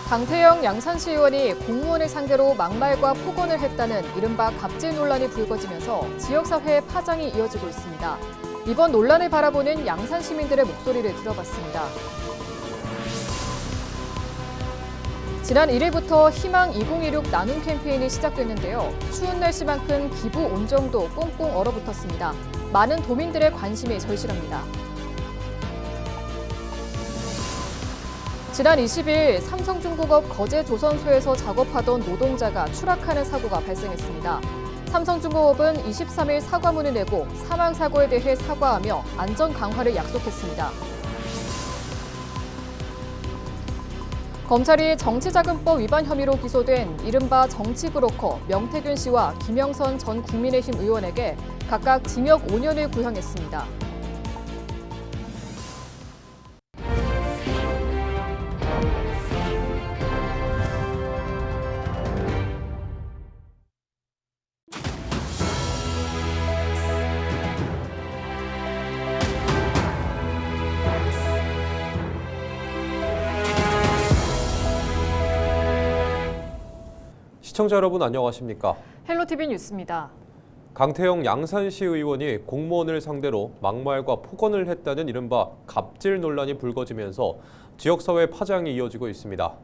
강태영 양산시 의원이 공무원을 상대로 막말과 폭언을 했다는 이른바 갑질 논란이 불거지면서 지역사회의 파장이 이어지고 있습니다. 이번 논란을 바라보는 양산 시민들의 목소리를 들어봤습니다. 지난 1일부터 희망 2016 나눔 캠페인이 시작됐는데요. 추운 날씨만큼 기부 온정도 꽁꽁 얼어붙었습니다. 많은 도민들의 관심이 절실합니다. 지난 20일 삼성중공업 거제조선소에서 작업하던 노동자가 추락하는 사고가 발생했습니다. 삼성중공업은 23일 사과문을 내고 사망사고에 대해 사과하며 안전 강화를 약속했습니다. 검찰이 정치자금법 위반 혐의로 기소된 이른바 정치브로커 명태균 씨와 김영선 전 국민의힘 의원에게 각각 징역 5년을 구형했습니다. 시청자 여러분 안녕하십니까? 헬로티비 뉴스입니다. 강태영 양산시 의원이 공무원을 상대로 막말과 폭언을 했다는 이른바 갑질 논란이 불거지면서 지역사회 파장이 이어지고 있습니다.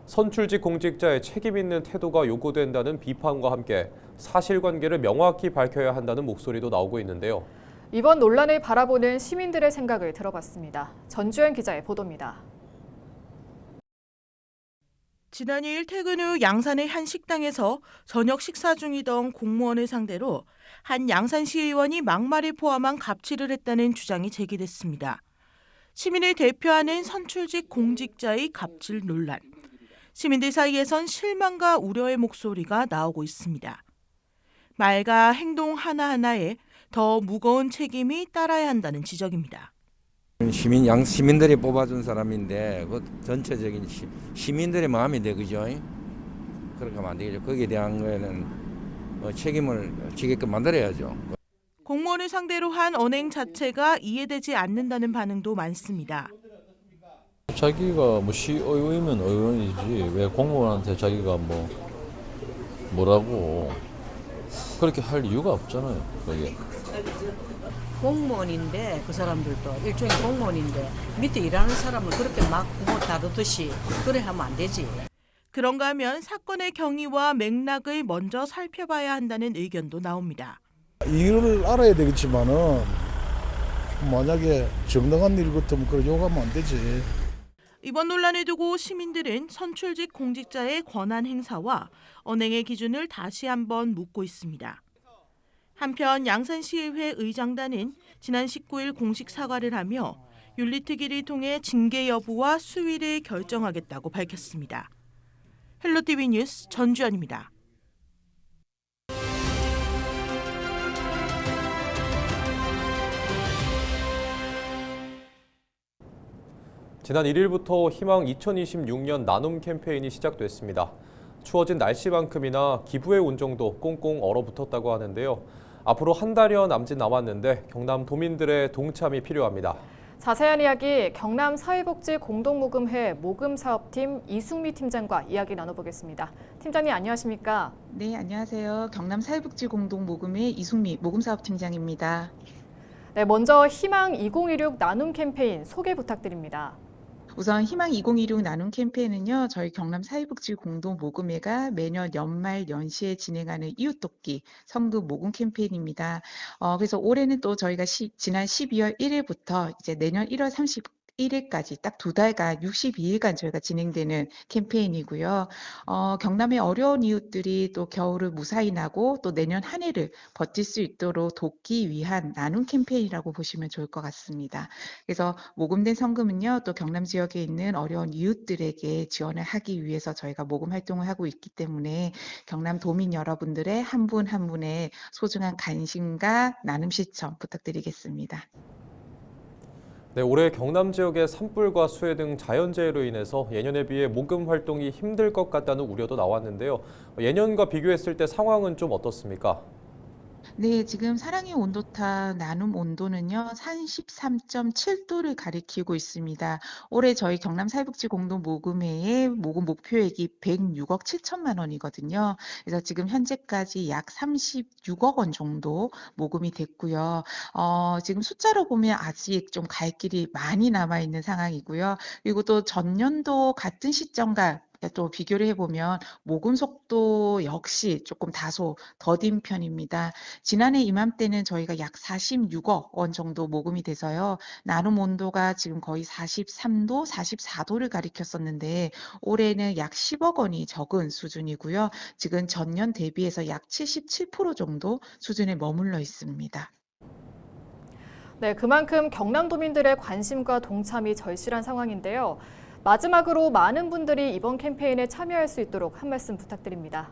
선출직 공직자의 책임 있는 태도가 요구된다는 비판과 함께 사실관계를 명확히 밝혀야 한다는 목소리도 나오고 있는데요. 이번 논란을 바라보는 시민들의 생각을 들어봤습니다. 전주현 기자의 보도입니다. 지난 2일 퇴근 후 양산의 한 식당에서 저녁 식사 중이던 공무원을 상대로 한 양산시 의원이 막말을 포함한 갑질을 했다는 주장이 제기됐습니다. 시민을 대표하는 선출직 공직자의 갑질 논란. 시민들 사이에선 실망과 우려의 목소리가 나오고 있습니다. 말과 행동 하나하나에 더 무거운 책임이 따라야 한다는 지적입니다. 시민들이 뽑아준 사람인데 그 전체적인 시민들의 마음이 그죠? 그렇게 하면 안 되겠죠. 거기에 대한 거에는 책임을 지게끔 만들어야죠. 공무원을 상대로 한 언행 자체가 이해되지 않는다는 반응도 많습니다. 자기가 시의원이면 의원이지 왜 공무원한테 자기가 뭐라고 그렇게 할 이유가 없잖아요. 그게. 공무원인데 그 사람들도 일종의 공무원인데 밑에 일하는 사람을 그렇게 막 부모 다루듯이 그래 하면 안 되지. 그런가 하면 사건의 경위와 맥락을 먼저 살펴봐야 한다는 의견도 나옵니다. 이유를 알아야 되겠지만은 만약에 정당한 일 같으면 그걸 욕하면 안 되지. 이번 논란을 두고 시민들은 선출직 공직자의 권한 행사와 언행의 기준을 다시 한번 묻고 있습니다. 한편 양산시의회 의장단은 지난 19일 공식 사과를 하며 윤리특위를 통해 징계 여부와 수위를 결정하겠다고 밝혔습니다. 헬로티비 뉴스 전주현입니다. 지난 1일부터 희망 2026년 나눔 캠페인이 시작됐습니다. 추워진 날씨만큼이나 기부의 온정도 꽁꽁 얼어붙었다고 하는데요. 앞으로 한 달여 남짓 남았는데 경남 도민들의 동참이 필요합니다. 자세한 이야기 경남 사회복지 공동모금회 모금사업팀 이승미 팀장과 이야기 나눠보겠습니다. 팀장님 안녕하십니까? 네, 안녕하세요. 경남 사회복지 공동모금회 이승미 모금사업팀장입니다. 네, 먼저 희망 2016 나눔 캠페인 소개 부탁드립니다. 우선 희망 2016 나눔 캠페인은요, 저희 경남 사회복지 공동모금회가 매년 연말 연시에 진행하는 이웃돕기 성금 모금 캠페인입니다. 그래서 올해는 또 저희가 지난 12월 1일부터 이제 내년 1월 31일까지 딱 2달간 62일간 저희가 진행되는 캠페인이고요. 경남의 어려운 이웃들이 또 겨울을 무사히 나고 또 내년 한 해를 버틸 수 있도록 돕기 위한 나눔 캠페인이라고 보시면 좋을 것 같습니다. 그래서 모금된 성금은요, 또 경남 지역에 있는 어려운 이웃들에게 지원을 하기 위해서 저희가 모금 활동을 하고 있기 때문에 경남 도민 여러분들의 한 분 한 분의 소중한 관심과 나눔 실천 부탁드리겠습니다. 네, 올해 경남 지역의 산불과 수해 등 자연재해로 인해서 예년에 비해 모금 활동이 힘들 것 같다는 우려도 나왔는데요. 예년과 비교했을 때 상황은 좀 어떻습니까? 네, 지금 사랑의 온도탑 나눔 온도는요, 33.7도를 가리키고 있습니다. 올해 저희 경남 사회복지 공동 모금회의 모금 목표액이 106억 7천만 원이거든요. 그래서 지금 현재까지 약 36억 원 정도 모금이 됐고요. 지금 숫자로 보면 아직 좀 갈 길이 많이 남아 있는 상황이고요. 그리고 또 전년도 같은 시점과 또 비교를 해보면 모금 속도 역시 조금 다소 더딘 편입니다. 지난해 이맘때는 저희가 약 46억 원 정도 모금이 돼서요. 나눔 온도가 지금 거의 43도, 44도를 가리켰었는데 올해는 약 10억 원이 적은 수준이고요. 지금 전년 대비해서 약 77% 정도 수준에 머물러 있습니다. 네, 그만큼 경남도민들의 관심과 동참이 절실한 상황인데요. 마지막으로 많은 분들이 이번 캠페인에 참여할 수 있도록 한 말씀 부탁드립니다.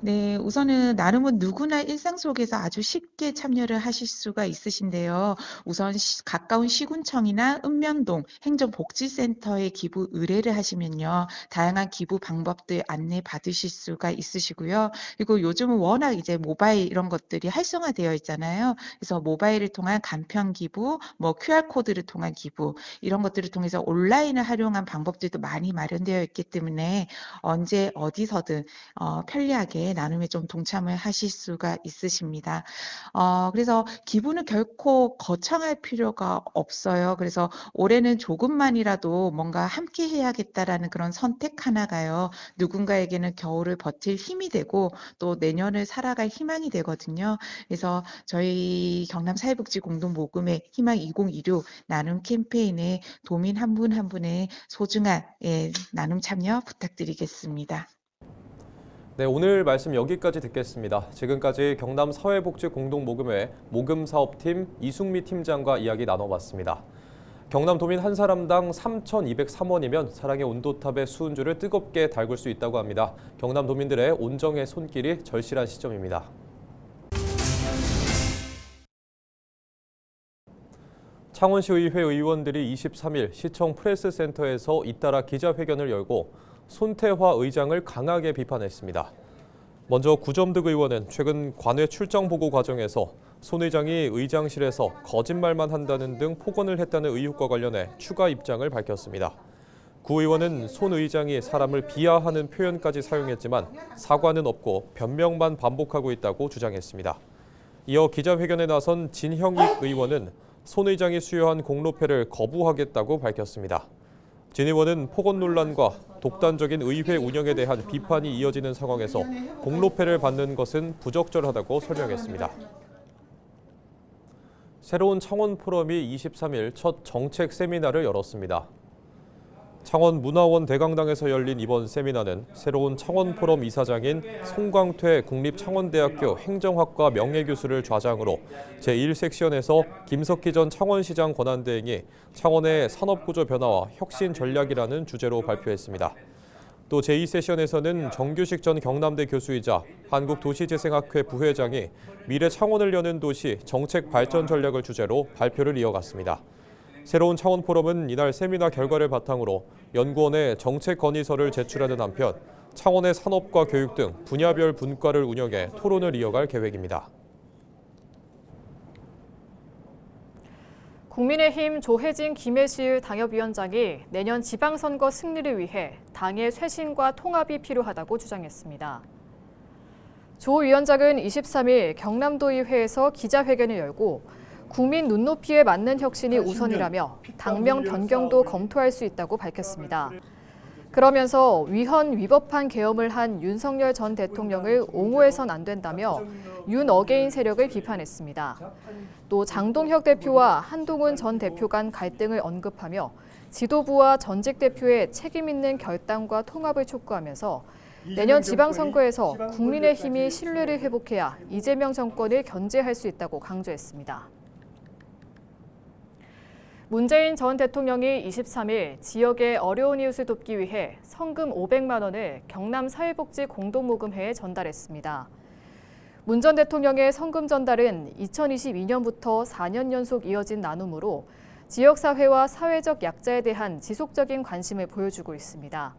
네, 우선은 나눔은 누구나 일상 속에서 아주 쉽게 참여를 하실 수가 있으신데요. 우선 가까운 시군청이나 읍면동 행정복지센터에 기부 의뢰를 하시면요. 다양한 기부 방법들 안내 받으실 수가 있으시고요. 그리고 요즘은 워낙 이제 모바일 이런 것들이 활성화되어 있잖아요. 그래서 모바일을 통한 간편 기부, 뭐 QR코드를 통한 기부 이런 것들을 통해서 온라인을 활용한 방법들도 많이 마련되어 있기 때문에 언제 어디서든 편리하게 나눔에 좀 동참을 하실 수가 있으십니다. 그래서 기부는 결코 거창할 필요가 없어요. 그래서 올해는 조금만이라도 뭔가 함께 해야겠다라는 그런 선택 하나가요. 누군가에게는 겨울을 버틸 힘이 되고 또 내년을 살아갈 희망이 되거든요. 그래서 저희 경남사회복지 공동모금회 희망 2016 나눔 캠페인에 도민 한 분 한 분의 소중한 나눔 참여 부탁드리겠습니다. 네, 오늘 말씀 여기까지 듣겠습니다. 지금까지 경남사회복지공동모금회 모금사업팀 이숙미 팀장과 이야기 나눠봤습니다. 경남도민 한 사람당 3,203원이면 사랑의 온도탑의 수은주를 뜨겁게 달굴 수 있다고 합니다. 경남도민들의 온정의 손길이 절실한 시점입니다. 창원시의회 의원들이 23일 시청 프레스센터에서 잇따라 기자회견을 열고 손태화 의장을 강하게 비판했습니다. 먼저 구점득 의원은 최근 관외 출장 보고 과정에서 손 의장이 의장실에서 거짓말만 한다는 등 폭언을 했다는 의혹과 관련해 추가 입장을 밝혔습니다. 구 의원은 손 의장이 사람을 비하하는 표현까지 사용했지만 사과는 없고 변명만 반복하고 있다고 주장했습니다. 이어 기자회견에 나선 진형익 의원은 손 의장이 수여한 공로패를 거부하겠다고 밝혔습니다. 진 의원은 폭언 논란과 독단적인 의회 운영에 대한 비판이 이어지는 상황에서 공로패를 받는 것은 부적절하다고 설명했습니다. 새로운 창원 포럼이 23일 첫 정책 세미나를 열었습니다. 창원 문화원 대강당에서 열린 이번 세미나는 새로운 창원 포럼 이사장인 송광퇴 국립창원대학교 행정학과 명예교수를 좌장으로 제1섹션에서 김석희 전 창원시장 권한대행이 창원의 산업구조 변화와 혁신 전략이라는 주제로 발표했습니다. 또 제2세션에서는 정규식 전 경남대 교수이자 한국도시재생학회 부회장이 미래 창원을 여는 도시 정책 발전 전략을 주제로 발표를 이어갔습니다. 새로운 창원 포럼은 이날 세미나 결과를 바탕으로 연구원에 정책 건의서를 제출하는 한편 창원의 산업과 교육 등 분야별 분과를 운영해 토론을 이어갈 계획입니다. 국민의힘 조혜진 김해시의 당협위원장이 내년 지방선거 승리를 위해 당의 쇄신과 통합이 필요하다고 주장했습니다. 조 위원장은 23일 경남도의회에서 기자회견을 열고 국민 눈높이에 맞는 혁신이 우선이라며 당명 변경도 검토할 수 있다고 밝혔습니다. 그러면서 위헌 위법한 계엄을 한 윤석열 전 대통령을 옹호해선 안 된다며 윤 어게인 세력을 비판했습니다. 또 장동혁 대표와 한동훈 전 대표 간 갈등을 언급하며 지도부와 전직 대표의 책임 있는 결단과 통합을 촉구하면서 내년 지방선거에서 국민의힘이 신뢰를 회복해야 이재명 정권을 견제할 수 있다고 강조했습니다. 문재인 전 대통령이 23일 지역의 어려운 이웃을 돕기 위해 성금 500만 원을 경남사회복지 공동모금회에 전달했습니다. 문 전 대통령의 성금 전달은 2022년부터 4년 연속 이어진 나눔으로 지역사회와 사회적 약자에 대한 지속적인 관심을 보여주고 있습니다.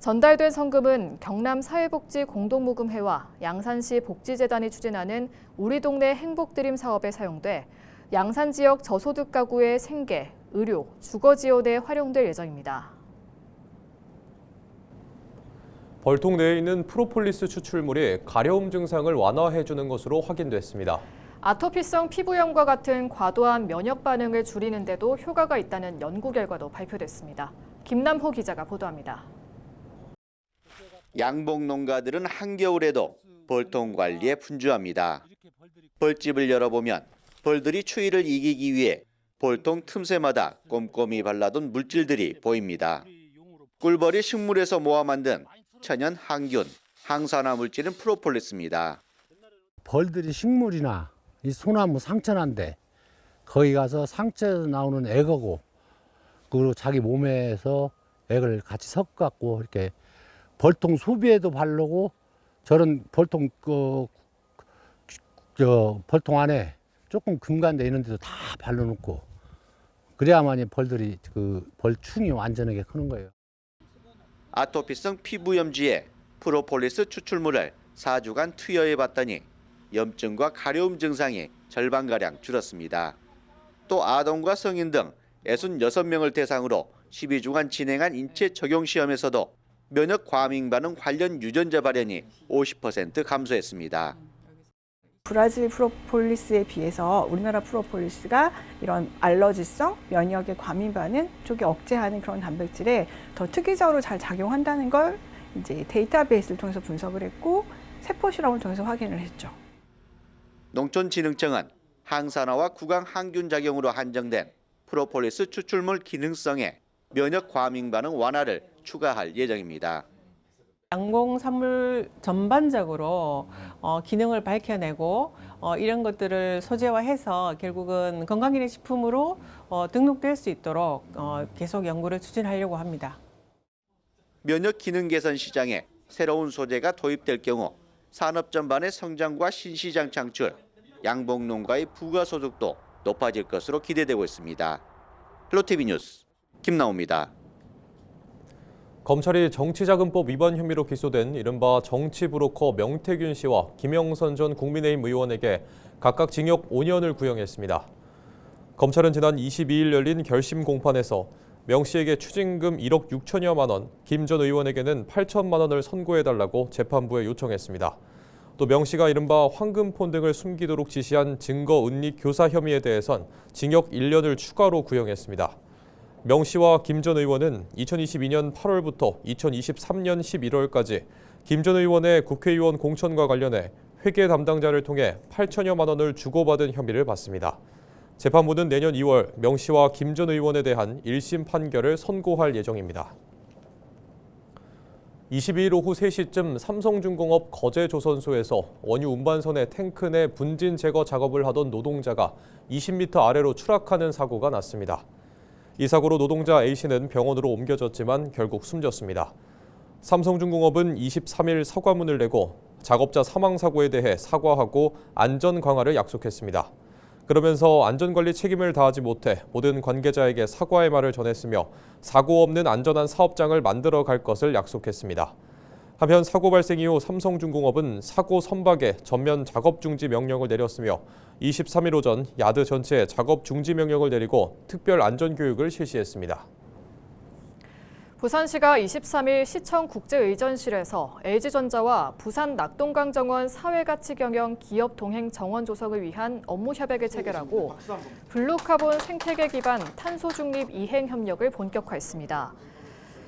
전달된 성금은 경남사회복지 공동모금회와 양산시 복지재단이 추진하는 우리 동네 행복드림 사업에 사용돼 양산 지역 저소득 가구의 생계, 의료, 주거 지원에 활용될 예정입니다. 벌통 내에 있는 프로폴리스 추출물이 가려움 증상을 완화해주는 것으로 확인됐습니다. 아토피성 피부염과 같은 과도한 면역 반응을 줄이는 데도 효과가 있다는 연구 결과도 발표됐습니다. 김남호 기자가 보도합니다. 양봉 농가들은 한겨울에도 벌통 관리에 분주합니다. 벌집을 열어보면 벌들이 추위를 이기기 위해 벌통 틈새마다 꼼꼼히 발라둔 물질들이 보입니다. 꿀벌이 식물에서 모아 만든 천연 항균, 항산화 물질은 프로폴리스입니다. 벌들이 식물이나 이 소나무 상처난데 거기 가서 상처에서 나오는 액하고 그리고 자기 몸에서 액을 같이 섞어갖고 이렇게 벌통 소비에도 바르고 저런 벌통 벌통 안에 조금 금간데 이런 데도 다 발라놓고 그래야만이 벌들이 벌충이 완전하게 크는 거예요. 아토피성 피부염지에 프로폴리스 추출물을 4주간 투여해 봤더니 염증과 가려움 증상이 절반가량 줄었습니다. 또 아동과 성인 등 66명을 대상으로 12주간 진행한 인체 적용 시험에서도 면역 과민 반응 관련 유전자 발현이 50% 감소했습니다. 브라질 프로폴리스에 비해서 우리나라 프로폴리스가 이런 알러지성, 면역의 과민 반응 쪽에 억제하는 그런 단백질에 더 특이적으로 잘 작용한다는 걸 이제 데이터베이스를 통해서 분석을 했고 세포 실험을 통해서 확인을 했죠. 농촌진흥청은 항산화와 구강 항균 작용으로 한정된 프로폴리스 추출물 기능성에 면역 과민 반응 완화를 추가할 예정입니다. 양봉산물 전반적으로 기능을 밝혀내고 이런 것들을 소재화해서 결국은 건강기능식품으로 등록될 수 있도록 계속 연구를 추진하려고 합니다. 면역 기능 개선 시장에 새로운 소재가 도입될 경우 산업 전반의 성장과 신시장 창출, 양봉 농가의 부가소득도 높아질 것으로 기대되고 있습니다. 헬로티비 뉴스 김나옵니다. 검찰이 정치자금법 위반 혐의로 기소된 이른바 정치브로커 명태균 씨와 김영선 전 국민의힘 의원에게 각각 징역 5년을 구형했습니다. 검찰은 지난 22일 열린 결심 공판에서 명 씨에게 추징금 1억 6천여만 원, 김 전 의원에게는 8천만 원을 선고해달라고 재판부에 요청했습니다. 또 명 씨가 이른바 황금폰 등을 숨기도록 지시한 증거 은닉 교사 혐의에 대해선 징역 1년을 추가로 구형했습니다. 명 씨와 김 전 의원은 2022년 8월부터 2023년 11월까지 김 전 의원의 국회의원 공천과 관련해 회계 담당자를 통해 8천여만 원을 주고받은 혐의를 받습니다. 재판부는 내년 2월 명 씨와 김 전 의원에 대한 1심 판결을 선고할 예정입니다. 22일 오후 3시쯤 삼성중공업 거제조선소에서 원유 운반선의 탱크 내 분진 제거 작업을 하던 노동자가 20m 아래로 추락하는 사고가 났습니다. 이 사고로 노동자 A씨는 병원으로 옮겨졌지만 결국 숨졌습니다. 삼성중공업은 23일 사과문을 내고 작업자 사망 사고에 대해 사과하고 안전 강화를 약속했습니다. 그러면서 안전관리 책임을 다하지 못해 모든 관계자에게 사과의 말을 전했으며 사고 없는 안전한 사업장을 만들어 갈 것을 약속했습니다. 한편 사고 발생 이후 삼성중공업은 사고 선박에 전면 작업 중지 명령을 내렸으며 23일 오전 야드 전체에 작업 중지 명령을 내리고 특별 안전교육을 실시했습니다. 부산시가 23일 시청 국제의전실에서 LG전자와 부산 낙동강정원 사회가치경영 기업 동행 정원 조성을 위한 업무 협약을 체결하고 블루카본 생태계 기반 탄소 중립 이행 협력을 본격화했습니다.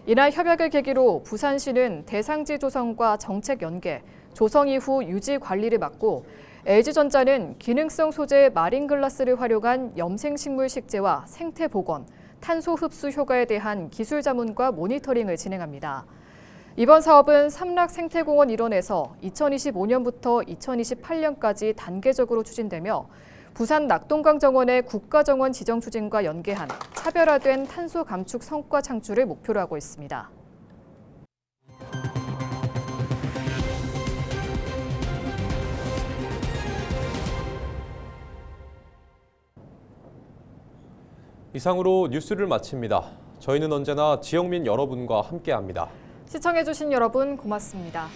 이날 협약을 계기로 부산시는 대상지 조성과 정책 연계, 조성 이후 유지 관리를 맡고 LG전자는 기능성 소재 마린글라스를 활용한 염생식물 식재와 생태 복원, 탄소 흡수 효과에 대한 기술 자문과 모니터링을 진행합니다. 이번 사업은 삼락 생태공원 일원에서 2025년부터 2028년까지 단계적으로 추진되며 부산 낙동강 정원의 국가정원 지정 추진과 연계한 차별화된 탄소 감축 성과 창출을 목표로 하고 있습니다. 이상으로 뉴스를 마칩니다. 저희는 언제나 지역민 여러분과 함께합니다. 시청해주신 여러분 고맙습니다.